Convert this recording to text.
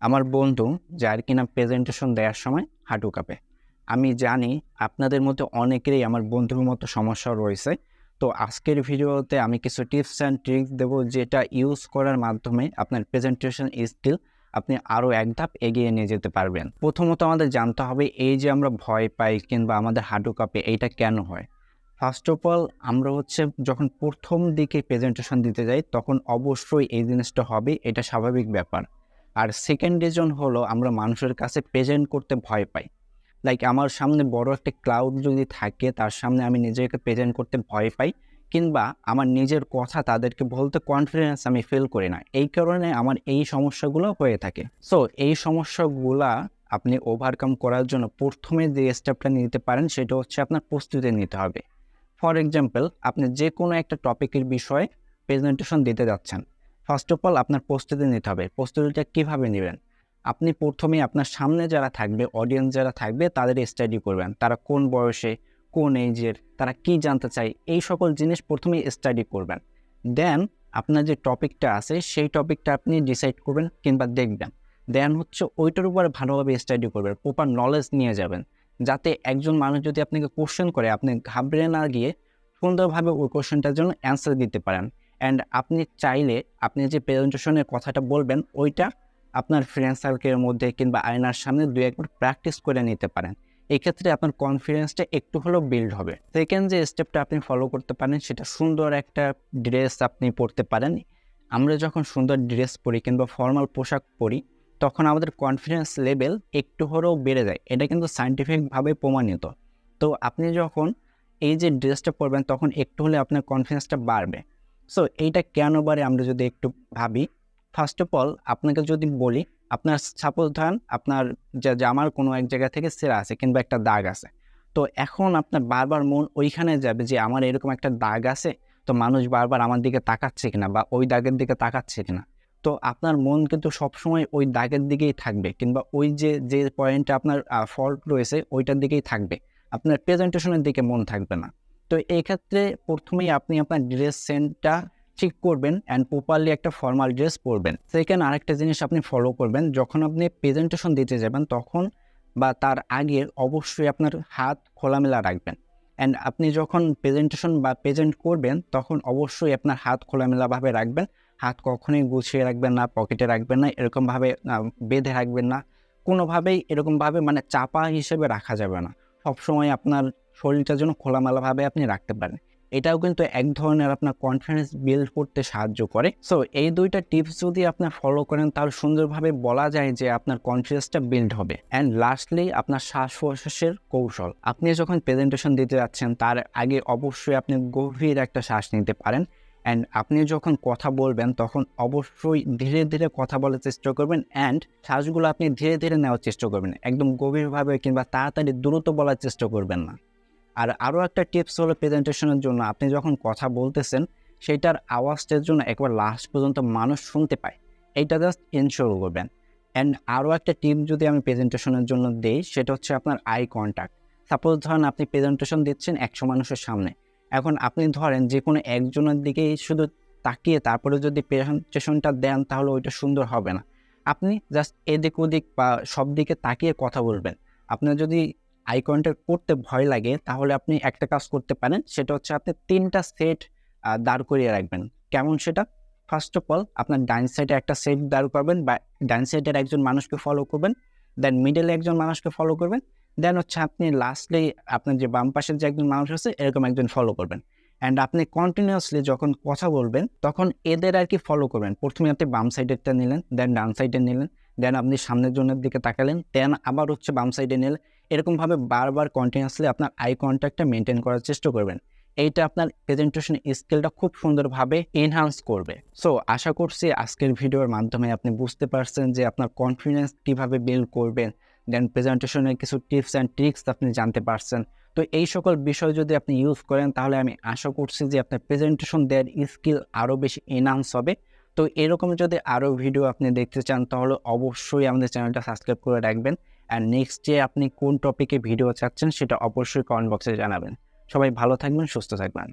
আমার বন্ধু যার কিনা প্রেজেন্টেশন দেওয়ার সময় হাঁটু কাঁপে। আমি জানি আপনাদের মধ্যে অনেকেরই আমার বন্ধুর মতো সমস্যা রয়েছে। তো আজকের ভিডিওতে আমি কিছু টিপস অ্যান্ড ট্রিক্স দেবো যেটা ইউজ করার মাধ্যমে আপনার প্রেজেন্টেশন স্কিল আপনি আরও এক ধাপ এগিয়ে নিয়ে যেতে পারবেন। প্রথমত আমাদের জানতে হবে এই যে আমরা ভয় পাই কিংবা আমাদের হাঁটু কাঁপে এইটা কেন হয়। ফার্স্ট অফ অল আমরা যখন প্রথম দিকে প্রেজেন্টেশন দিতে যাই তখন অবশ্যই এই জিনিসটা হবে, এটা স্বাভাবিক ব্যাপার। আর সেকেন্ড রিজন হলো আমরা মানুষের কাছে প্রেজেন্ট করতে ভয় পাই। লাইক আমার সামনে বড় একটা ক্লাউড যদি থাকে তার সামনে আমি নিজেকে প্রেজেন্ট করতে ভয় পাই, কিংবা আমার নিজের কথা তাদেরকে বলতে কনফিডেন্স আমি ফিল করি না। এই কারণে আমার এই সমস্যাগুলো হয়ে থাকে। সো এই সমস্যাগুলা আপনি ওভারকাম করার জন্য প্রথমে যে স্টেপটা নিতে পারেন সেটা হচ্ছে আপনার প্রস্তুতি নিতে হবে। ফর এক্সাম্পল, আপনি যে কোনো একটা টপিকের বিষয়ে প্রেজেন্টেশন দিতে যাচ্ছেন। ফার্স্ট অফ অল আপনার প্রস্তুতি নিতে হবে। প্রস্তুতিটা কীভাবে নেবেন? আপনি প্রথমেই আপনার সামনে যারা থাকবে, অডিয়েন্স যারা থাকবে তাদের স্টাডি করবেন। তারা কোন বয়সে, কোন এজের, তারা কি জানতে চায়, এই সকল জিনিস প্রথমেই স্টাডি করবেন। দেন আপনার যে টপিকটা আছে সেই টপিকটা আপনি ডিসাইড করবেন কিংবা দেখবেন। দেন ওইটার উপর ভালোভাবে স্টাডি করবেন, প্রপার নলেজ নিয়ে যাবেন, যাতে একজন মানুষ যদি আপনাকে কোশ্চেন করে আপনি ঘাবড়ে না গিয়ে সুন্দরভাবে ওই কোশ্চেনটার জন্য অ্যান্সার দিতে পারেন। অ্যান্ড আপনি চাইলে আপনি যে প্রেজেন্টেশনের কথাটা বলবেন ওইটা আপনার ফ্রেন্ড সার্কেলের মধ্যে কিংবা আয়নার সামনে 2 একবার প্র্যাকটিস করে নিতে পারেন। এক্ষেত্রে আপনার কনফিডেন্সটা একটু হলেও বিল্ড হবে। সেকেন্ড যে স্টেপটা আপনি ফলো করতে পারেন সেটা সুন্দর একটা ড্রেস আপনি পরতে পারেন। আমরা যখন সুন্দর ড্রেস পরি কিংবা ফর্মাল পোশাক পরি তখন আমাদের কনফিডেন্স লেভেল একটু হলেও বেড়ে যায়। এটা কিন্তু সায়েন্টিফিকভাবে প্রমাণিত। তো আপনি যখন এই যে ড্রেসটা পরবেন তখন একটু হলে আপনার কনফিডেন্সটা বাড়বে। সো এইটা কেন বাড়ে আমরা যদি একটু ভাবি। ফার্স্ট অফ অল আপনাকে যদি বলি, আপনার সাপোজ ধরেন আপনার জামার কোনো এক জায়গা থেকে ছেঁড়া আছে কিংবা একটা দাগ আছে। তো এখন আপনার বারবার মন ওইখানে যাবে যে আমার এরকম একটা দাগ আছে, তো মানুষ বারবার আমার দিকে তাকাচ্ছে কিনা বা ওই দাগের দিকে তাকাচ্ছে কিনা। তো আপনার মন কিন্তু সবসময় ওই দাগের দিকেই থাকবে কিংবা ওই যে পয়েন্টে আপনার ফল্ট রয়েছে ওইটার দিকেই থাকবে। আপনার প্রেজেন্টেশনের দিকে মন থাকবে না। তো এই ক্ষেত্রে প্রথমেই আপনি আপনার ড্রেস সেন্সটা ঠিক করবেন অ্যান্ড প্রপারলি একটা ফর্মাল ড্রেস পরবেন। সেকেন্ড আরেকটা জিনিস আপনি ফলো করবেন, যখন আপনি প্রেজেন্টেশন দিতে যাবেন তখন বা তার আগে অবশ্যই আপনার হাত খোলামেলা রাখবেন। অ্যান্ড আপনি যখন প্রেজেন্টেশন বা প্রেজেন্ট করবেন তখন অবশ্যই আপনার হাত খোলামেলাভাবে রাখবেন। হাত কখনোই গুছিয়ে রাখবেন না, পকেটে রাখবেন না, এরকমভাবে বেঁধে রাখবেন না। কোনোভাবেই এরকমভাবে মানে চাপা হিসেবে রাখা যাবে না। সবসময় আপনার শরীরটা যেন খোলামেলাভাবে আপনি রাখতে পারেন। এটাও কিন্তু এক ধরনের আপনার কনফিডেন্স বিল্ড করতে সাহায্য করে। সো এই 2টা টিপস যদি আপনার ফলো করেন তাহলে সুন্দরভাবে বলা যায় যে আপনার কনফিডেন্সটা বিল্ড হবে। অ্যান্ড লাস্টলি আপনার শ্বাস-প্রশ্বাসের কৌশল। আপনি যখন প্রেজেন্টেশন দিতে যাচ্ছেন তার আগে অবশ্যই আপনি গভীর একটা শ্বাস নিতে পারেন। অ্যান্ড আপনি যখন কথা বলবেন তখন অবশ্যই ধীরে ধীরে কথা বলার চেষ্টা করবেন। অ্যান্ড শ্বাসগুলো আপনি ধীরে ধীরে নেওয়ার চেষ্টা করবেন, একদম গভীরভাবে কিংবা তাড়াতাড়ি দ্রুত বলার চেষ্টা করবেন না। আর আরও একটা টিপস হলো প্রেজেন্টেশনের জন্য আপনি যখন কথা বলতেছেন সেইটার আওয়াজটার জন্য একবার লাস্ট পর্যন্ত মানুষ শুনতে পায়, এইটা জাস্ট এনশিওর করবেন। অ্যান্ড আরও একটা টিপ যদি আমি প্রেজেন্টেশনের জন্য দেই সেটা হচ্ছে আপনার আই কন্ট্যাক্ট। সাপোজ ধরেন আপনি প্রেজেন্টেশন দিচ্ছেন 100 মানুষের সামনে। এখন আপনি ধরেন যে কোনো একজনের দিকেই শুধু তাকিয়ে তারপরে যদি প্রেজেন্টেশনটা দেন তাহলে ওইটা সুন্দর হবে না। আপনি জাস্ট এদিক ওদিক বা সব দিকে তাকিয়ে কথা বলবেন। আপনার যদি আই কন্ট্যাক্ট করতে ভয় লাগে তাহলে আপনি একটা কাজ করতে পারেন, সেটা হচ্ছে আপনি 3টা সেট দাঁড় করিয়ে রাখবেন। কেমন সেটা? ফার্স্ট অফ অল আপনার ডান সাইডে একটা সেট দাঁড় করবেন বা ডান সাইডের একজন মানুষকে ফলো করবেন। দেন মিডলে একজন মানুষকে ফলো করবেন। দেন আপনি লাস্টলি আপনার যে বাম পাশের যে একজন মানুষ আছে এরকম একজন ফলো করবেন। অ্যান্ড আপনি কন্টিনিউয়াসলি যখন কথা বলবেন তখন এদের ফলো করবেন। প্রথমে আপনি বাম সাইডেরটা নিলেন, দেন ডান সাইডে নিলেন, দেন আপনি সামনের জনের দিকে তাকালেন, দেন আবার বাম সাইডে নিলেন। এরকমভাবে বারবার কন্টিনিউয়াসলি আপনার আই কন্ট্যাক্টটা মেনটেন করার চেষ্টা করবেন। এইটা আপনার প্রেজেন্টেশন স্কিলটা খুব সুন্দরভাবে এনহান্স করবে। সো আশা করছি আজকের ভিডিওর মাধ্যমে আপনি বুঝতে পারছেন যে আপনার কনফিডেন্স কীভাবে বিল্ড করবেন। দেন প্রেজেন্টেশনের কিছু টিপস অ্যান্ড ট্রিক্স আপনি জানতে পারছেন। তো এই সকল বিষয় যদি আপনি ইউজ করেন তাহলে আমি আশা করছি যে আপনার প্রেজেন্টেশন দেওয়ার স্কিল আরও বেশি এনহান্স হবে। তো এরকম যদি আরও ভিডিও আপনি দেখতে চান তাহলে অবশ্যই আমাদের চ্যানেলটা সাবস্ক্রাইব করে রাখবেন। অ্যান্ড নেক্সট যে আপনি কোন টপিকে ভিডিও চাচ্ছেন সেটা অবশ্যই কমেন্ট বক্সে জানাবেন। সবাই ভালো থাকবেন, সুস্থ থাকবেন।